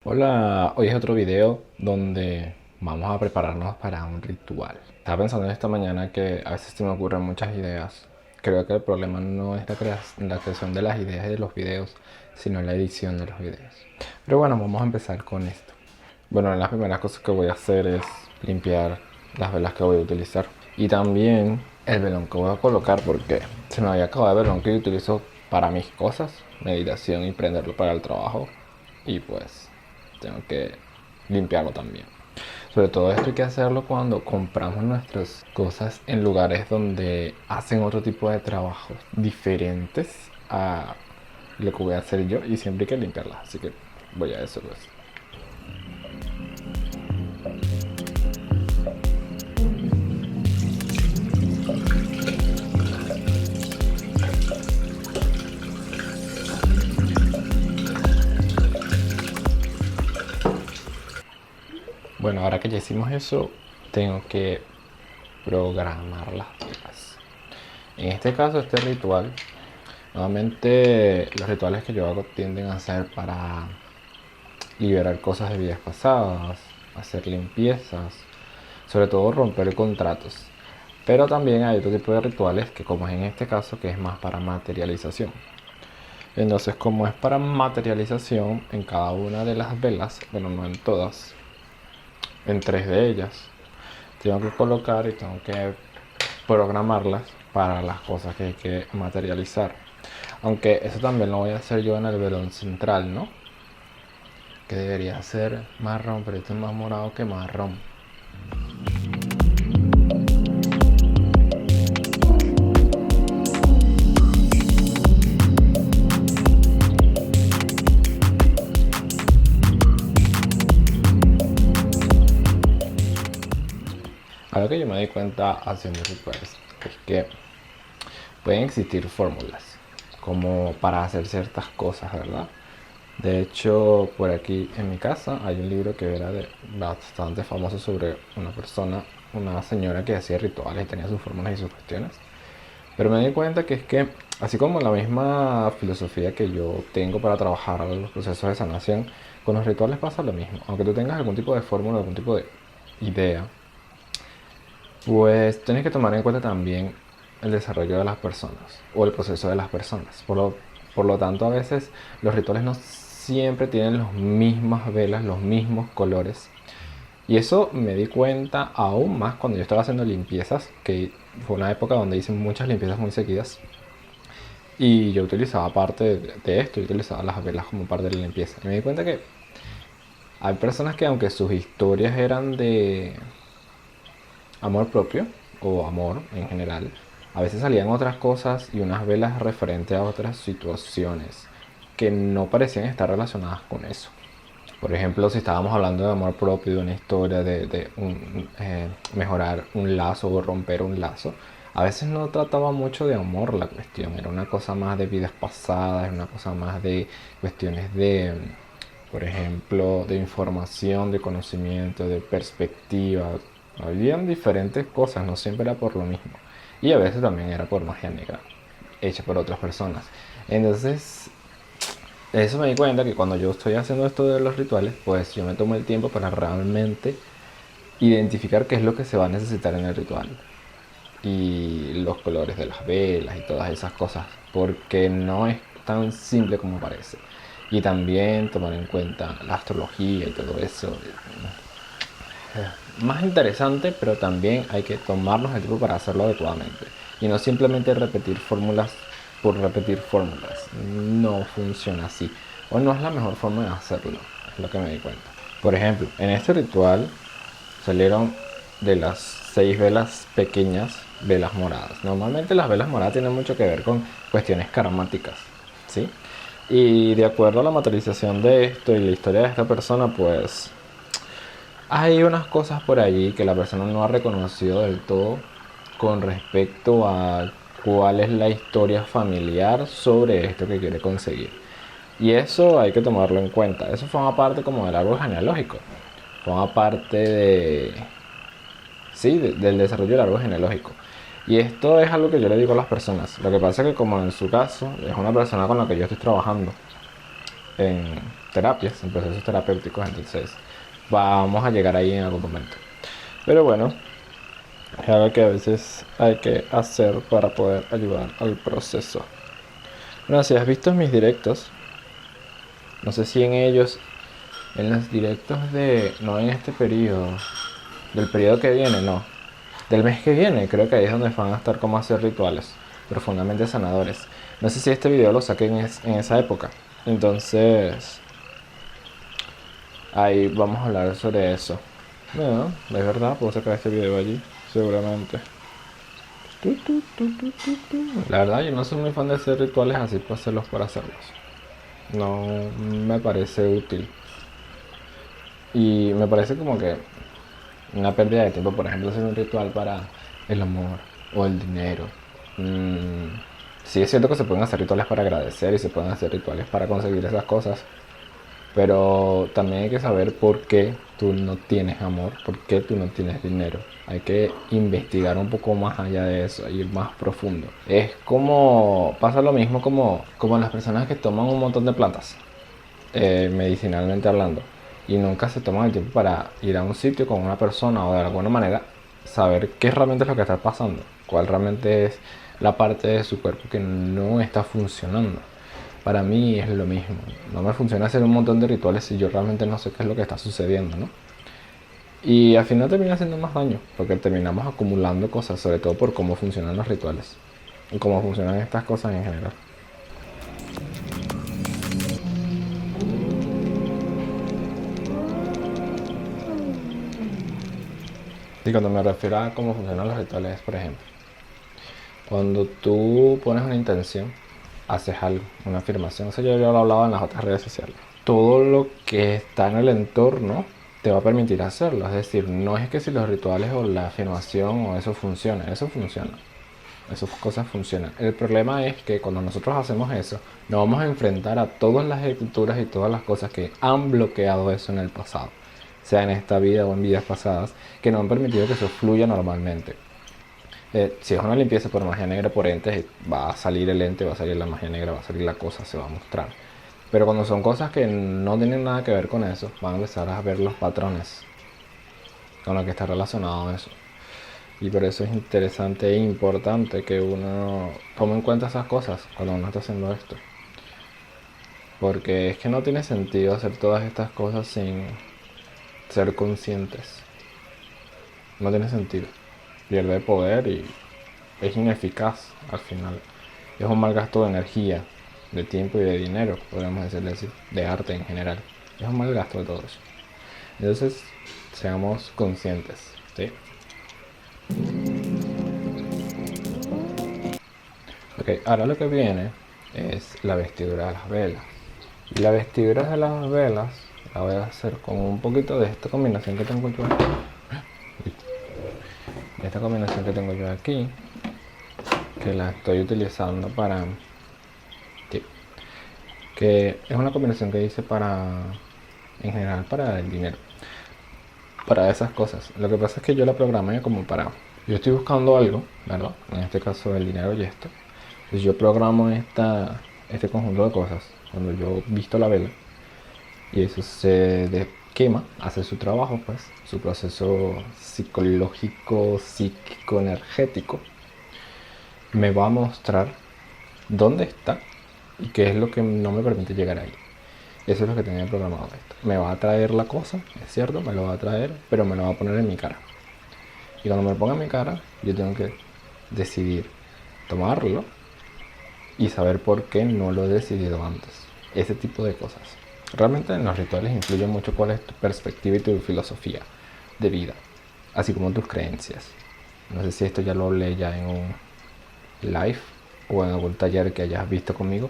Hola, hoy es otro video donde vamos a prepararnos para un ritual. Estaba pensando en esta mañana que a veces se me ocurren muchas ideas. Creo que el problema no es la creación de las ideas de los videos, sino la edición de los videos. Pero bueno, vamos a empezar con esto. Bueno, las primeras cosas que voy a hacer es limpiar las velas que voy a utilizar. Y también el velón que voy a colocar porque se me había acabado el velón que yo utilizo para mis cosas, meditación y prenderlo para el trabajo. Y pues tengo que limpiarlo también. Sobre todo esto hay que hacerlo cuando compramos nuestras cosas en lugares donde hacen otro tipo de trabajos diferentes a lo que voy a hacer yo y siempre hay que limpiarlas. Así que voy a eso pues. Bueno, ahora que ya hicimos eso, tengo que programar las velas. En este caso, este ritual, nuevamente los rituales que yo hago tienden a ser para liberar cosas de vidas pasadas, hacer limpiezas, sobre todo romper contratos. Pero también hay otro tipo de rituales que, como es en este caso, que es más para materialización. Entonces, como es para materialización, en cada una de las velas, bueno, no en todas, en tres de ellas, tengo que colocar y tengo que programarlas para las cosas que hay que materializar. Aunque eso también lo voy a hacer yo en el velón central, ¿no? Que debería ser marrón, pero esto es más morado que marrón. Algo que yo me di cuenta haciendo rituales es que pueden existir fórmulas como para hacer ciertas cosas, ¿verdad? De hecho, por aquí en mi casa hay un libro que era bastante famoso sobre una persona, una señora que hacía rituales y tenía sus fórmulas y sus cuestiones. Pero me di cuenta que es que, así como la misma filosofía que yo tengo para trabajar los procesos de sanación, con los rituales pasa lo mismo. Aunque tú tengas algún tipo de fórmula, algún tipo de idea, pues tienes que tomar en cuenta también el desarrollo de las personas o el proceso de las personas. Por lo tanto, a veces los rituales no siempre tienen las mismas velas, los mismos colores. Y eso me di cuenta aún más cuando yo estaba haciendo limpiezas, que fue una época donde hice muchas limpiezas muy seguidas. Y yo utilizaba parte de esto, yo utilizaba las velas como parte de la limpieza. Y me di cuenta que hay personas que aunque sus historias eran de amor propio o amor en general, a veces salían otras cosas y unas velas referentes a otras situaciones que no parecían estar relacionadas con eso. Por ejemplo, si estábamos hablando de amor propio, de una historia de mejorar un lazo o romper un lazo, a veces no trataba mucho de amor la cuestión, era una cosa más de vidas pasadas, era una cosa más de cuestiones de, por ejemplo, de información, de conocimiento, de perspectiva. Habían diferentes cosas, no siempre era por lo mismo. Y a veces también era por magia negra, hecha por otras personas. Entonces, eso me di cuenta que cuando yo estoy haciendo esto de los rituales, pues yo me tomo el tiempo para realmente identificar qué es lo que se va a necesitar en el ritual. Y los colores de las velas y todas esas cosas. Porque no es tan simple como parece. Y también tomar en cuenta la astrología y todo eso. Más interesante, pero también hay que tomarnos el tiempo para hacerlo adecuadamente. Y no simplemente repetir fórmulas por repetir fórmulas. No funciona así. O no es la mejor forma de hacerlo. Es lo que me di cuenta. Por ejemplo, en este ritual salieron de las 6 velas pequeñas, velas moradas. Normalmente las velas moradas tienen mucho que ver con cuestiones karmáticas, ¿sí? Y de acuerdo a la materialización de esto y la historia de esta persona, pues hay unas cosas por allí que la persona no ha reconocido del todo con respecto a cuál es la historia familiar sobre esto que quiere conseguir. Y eso hay que tomarlo en cuenta. Eso forma parte como del árbol genealógico. Forma parte del desarrollo del árbol genealógico. Y esto es algo que yo le digo a las personas. Lo que pasa es que como en su caso es una persona con la que yo estoy trabajando en terapias, en procesos terapéuticos, entonces vamos a llegar ahí en algún momento. Pero bueno, es algo que a veces hay que hacer para poder ayudar al proceso. Bueno, si has visto mis directos, no sé si en ellos, en los directos de, no en este periodo, del periodo que viene, no, del mes que viene, creo que ahí es donde van a estar como hacer rituales profundamente sanadores. No sé si este video lo saqué en esa época, entonces ahí vamos a hablar sobre eso. Bueno, es verdad, puedo sacar este video allí, seguramente. La verdad, yo no soy muy fan de hacer rituales así para hacerlos por hacerlos. No me parece útil. Y me parece como que una pérdida de tiempo, por ejemplo, hacer un ritual para el amor o el dinero. Sí es cierto que se pueden hacer rituales para agradecer y se pueden hacer rituales para conseguir esas cosas, pero también hay que saber por qué tú no tienes amor, por qué tú no tienes dinero. Hay que investigar un poco más allá de eso, ir más profundo. Es como, pasa lo mismo como las personas que toman un montón de plantas, medicinalmente hablando, y nunca se toman el tiempo para ir a un sitio con una persona o de alguna manera saber qué realmente es lo que está pasando, cuál realmente es la parte de su cuerpo que no está funcionando. Para mí es lo mismo. No me funciona hacer un montón de rituales si yo realmente no sé qué es lo que está sucediendo, ¿no? Y al final termina haciendo más daño, porque terminamos acumulando cosas, sobre todo por cómo funcionan los rituales y cómo funcionan estas cosas en general. Y cuando me refiero a cómo funcionan los rituales, por ejemplo, cuando tú pones una intención, haces algo, una afirmación, eso yo ya lo hablaba en las otras redes sociales. Todo lo que está en el entorno te va a permitir hacerlo. Es decir, no es que si los rituales o la afirmación o eso funciona, esas cosas funcionan. El problema es que cuando nosotros hacemos eso, nos vamos a enfrentar a todas las estructuras y todas las cosas que han bloqueado eso en el pasado, sea en esta vida o en vidas pasadas, que no han permitido que eso fluya normalmente. Si es una limpieza por magia negra, por entes, va a salir el ente, va a salir la magia negra, va a salir la cosa, se va a mostrar. Pero cuando son cosas que no tienen nada que ver con eso, van a empezar a ver los patrones con los que está relacionado eso. Y por eso es interesante e importante que uno tome en cuenta esas cosas cuando uno está haciendo esto. Porque es que no tiene sentido hacer todas estas cosas sin ser conscientes. No tiene sentido. Pierde poder y es ineficaz al final. Es un mal gasto de energía, de tiempo y de dinero, podríamos decirle así, de arte en general. Es un mal gasto de todo eso. Entonces, seamos conscientes, ¿sí? Ok, ahora lo que viene es la vestidura de las velas. Y la vestidura de las velas la voy a hacer con un poquito de esta combinación que tengo yo aquí. Esta combinación que tengo yo aquí, que la estoy utilizando para... Sí, que es una combinación que hice para... en general para el dinero. Para esas cosas. Lo que pasa es que yo la programé como para... Yo estoy buscando algo, ¿verdad? En este caso el dinero y esto. Entonces yo programo este conjunto de cosas cuando yo visto la vela y eso se quema, hace su trabajo, pues, su proceso psicológico, psíquico, energético, me va a mostrar dónde está y qué es lo que no me permite llegar ahí. Eso es lo que tenía programado esto. Me va a traer la cosa, es cierto, me lo va a traer, pero me lo va a poner en mi cara. Y cuando me lo ponga en mi cara, yo tengo que decidir tomarlo y saber por qué no lo he decidido antes. Ese tipo de cosas. Realmente en los rituales influye mucho cuál es tu perspectiva y tu filosofía de vida, así como tus creencias. No sé si esto ya lo hablé ya en un live o en algún taller que hayas visto conmigo,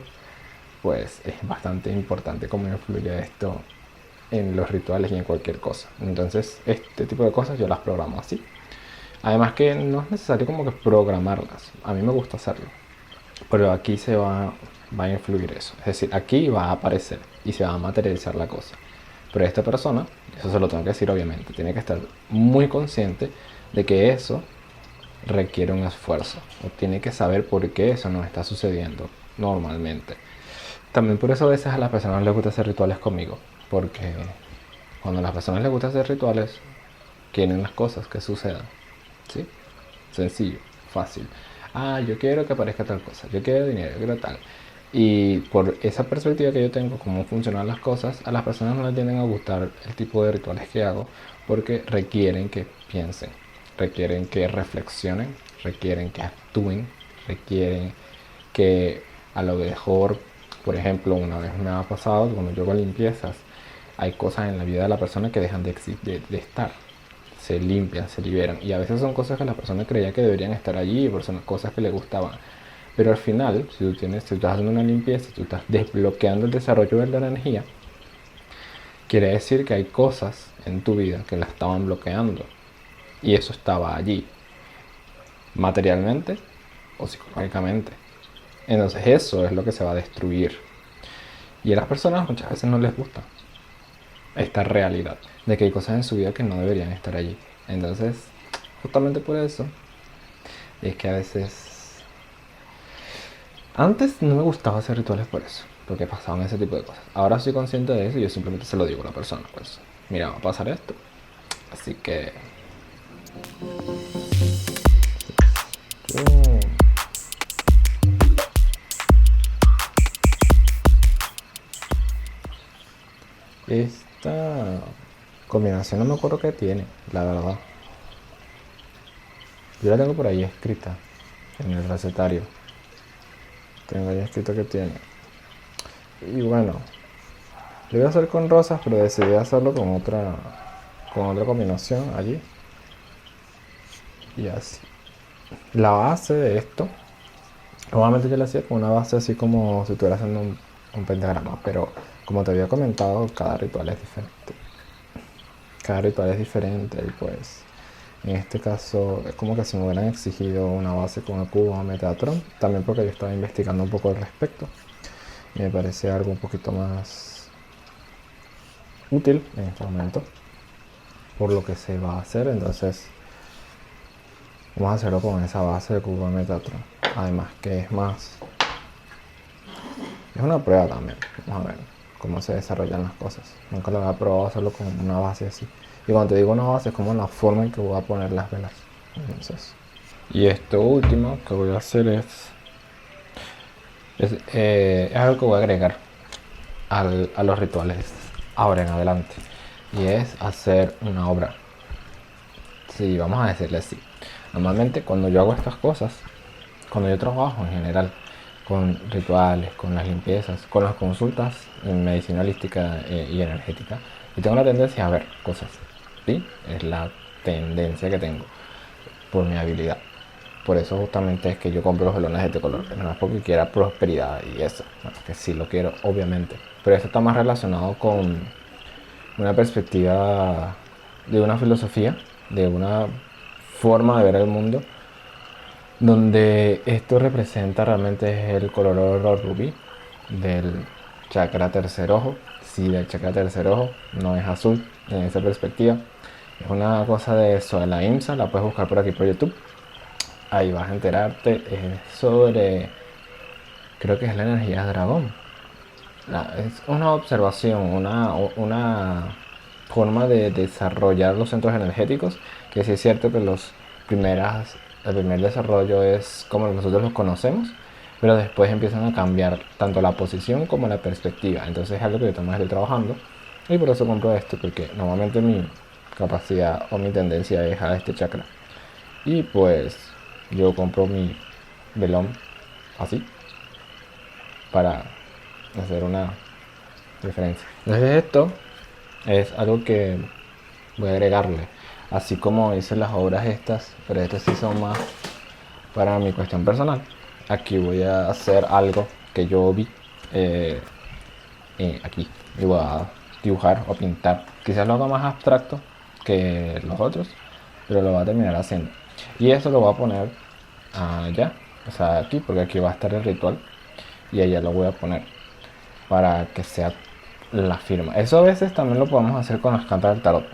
pues es bastante importante cómo influye esto en los rituales y en cualquier cosa. Entonces este tipo de cosas yo las programo así. Además que no es necesario como que programarlas, a mí me gusta hacerlo, pero aquí va a influir eso. Es decir, aquí va a aparecer y se va a materializar la cosa. Pero esta persona, eso se lo tengo que decir obviamente, tiene que estar muy consciente de que eso requiere un esfuerzo. O tiene que saber por qué eso no está sucediendo normalmente. También por eso a veces a las personas les gusta hacer rituales conmigo, porque cuando a las personas les gusta hacer rituales, quieren las cosas que sucedan, ¿sí? Sencillo, fácil. Ah, yo quiero que aparezca tal cosa, yo quiero dinero, yo quiero tal. Y por esa perspectiva que yo tengo, cómo funcionan las cosas, a las personas no les tienden a gustar el tipo de rituales que hago porque requieren que piensen, requieren que reflexionen, requieren que actúen, requieren que a lo mejor, por ejemplo, una vez me ha pasado cuando yo hago limpiezas, hay cosas en la vida de la persona que dejan de estar, se limpian, se liberan. Y a veces son cosas que la persona creía que deberían estar allí, son cosas que le gustaban. Pero al final, si tú estás haciendo una limpieza, si tú estás desbloqueando el desarrollo de la energía, quiere decir que hay cosas en tu vida que la estaban bloqueando. Y eso estaba allí, materialmente o psicológicamente. Entonces eso es lo que se va a destruir. Y a las personas muchas veces no les gusta esta realidad de que hay cosas en su vida que no deberían estar allí. Entonces, justamente por eso es que a veces antes no me gustaba hacer rituales por eso, porque pasaban ese tipo de cosas. Ahora soy consciente de eso y yo simplemente se lo digo a la persona, pues, mira, va a pasar esto. Así que esta combinación no me acuerdo qué tiene, la verdad. Yo la tengo por ahí escrita en el recetario. Tengo ahí escrito que tiene. Y bueno, lo iba a hacer con rosas, pero decidí hacerlo con otra combinación allí. Y así. La base de esto, normalmente yo la hacía con una base así como si estuviera haciendo un pentagrama, pero como te había comentado, cada ritual es diferente. Cada ritual es diferente y pues en este caso es como que si me hubieran exigido una base con el cubo o Metatron, también porque yo estaba investigando un poco al respecto y me parece algo un poquito más útil en este momento por lo que se va a hacer. Entonces vamos a hacerlo con esa base de cubo de Metatron, además que es una prueba también. Vamos a ver cómo se desarrollan las cosas. Nunca lo había probado hacerlo con una base así. Y cuando te digo una base es como la forma en que voy a poner las velas. Entonces, y esto último que voy a hacer es algo que voy a agregar a los rituales ahora en adelante. Y es hacer una obra. Sí, vamos a decirle así. Normalmente cuando yo hago estas cosas, cuando yo trabajo en general con rituales, con las limpiezas, con las consultas en medicina holística y energética, y tengo la tendencia a ver cosas, ¿sí? Es la tendencia que tengo por mi habilidad. Por eso justamente es que yo compro los velones de este color, no es porque quiera prosperidad y eso, bueno, que sí lo quiero, obviamente. Pero esto está más relacionado con una perspectiva de una filosofía, de una forma de ver el mundo, donde esto representa realmente es el color oro rubí del chakra tercer ojo. Si del chakra tercer ojo no es azul en esa perspectiva, es una cosa de eso de la IMSA, la puedes buscar por aquí por YouTube. Ahí vas a enterarte sobre, creo que es la energía dragón. Es una observación, una forma de desarrollar los centros energéticos, que sí es cierto que el primer desarrollo es como nosotros los conocemos, pero después empiezan a cambiar tanto la posición como la perspectiva. Entonces es algo que yo también estoy trabajando y por eso compro esto, porque normalmente mi capacidad o mi tendencia es a este chakra. Y pues yo compro mi velón así para hacer una referencia. Entonces esto es algo que voy a agregarle, así como hice las obras estas, pero estas sí son más para mi cuestión personal. Aquí voy a hacer algo que yo vi aquí y voy a dibujar o pintar. Quizás lo haga más abstracto que los otros, pero lo voy a terminar haciendo. Y eso lo voy a poner allá, o sea aquí, porque aquí va a estar el ritual y allá lo voy a poner para que sea la firma. Eso a veces también lo podemos hacer con las cartas del tarot,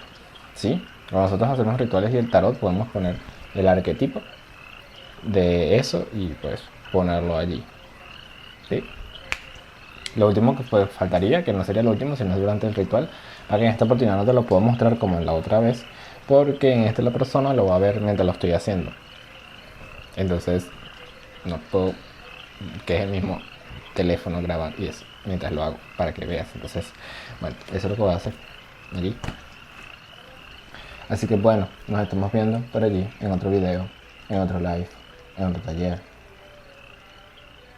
¿sí? Cuando nosotros hacemos rituales y el tarot podemos poner el arquetipo de eso y pues ponerlo allí, ¿sí? Lo último que faltaría, que no sería lo último, sino durante el ritual, aquí en esta oportunidad no te lo puedo mostrar como en la otra vez, porque en este la persona lo va a ver mientras lo estoy haciendo. Entonces, no puedo, que es el mismo teléfono grabar y eso, mientras lo hago, para que veas. Entonces, bueno, eso es lo que voy a hacer allí. Así que bueno, nos estamos viendo por allí, en otro video, en otro live, en otro taller,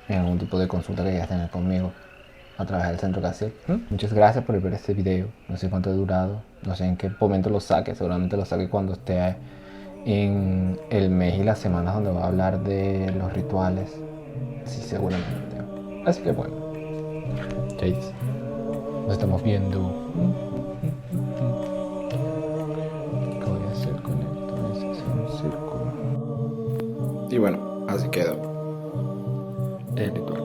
en algún tipo de consulta que quieras tener conmigo a través del centro Casil. Muchas gracias por ver este video. No sé cuánto ha durado, no sé en qué momento lo saque. Seguramente lo saque cuando esté en el mes y las semanas donde va a hablar de los rituales. Sí, seguramente. Así que bueno, chais, nos estamos viendo. ¿Qué voy a hacer con esto? Es hacer un círculo. Y bueno, así quedó el ritual.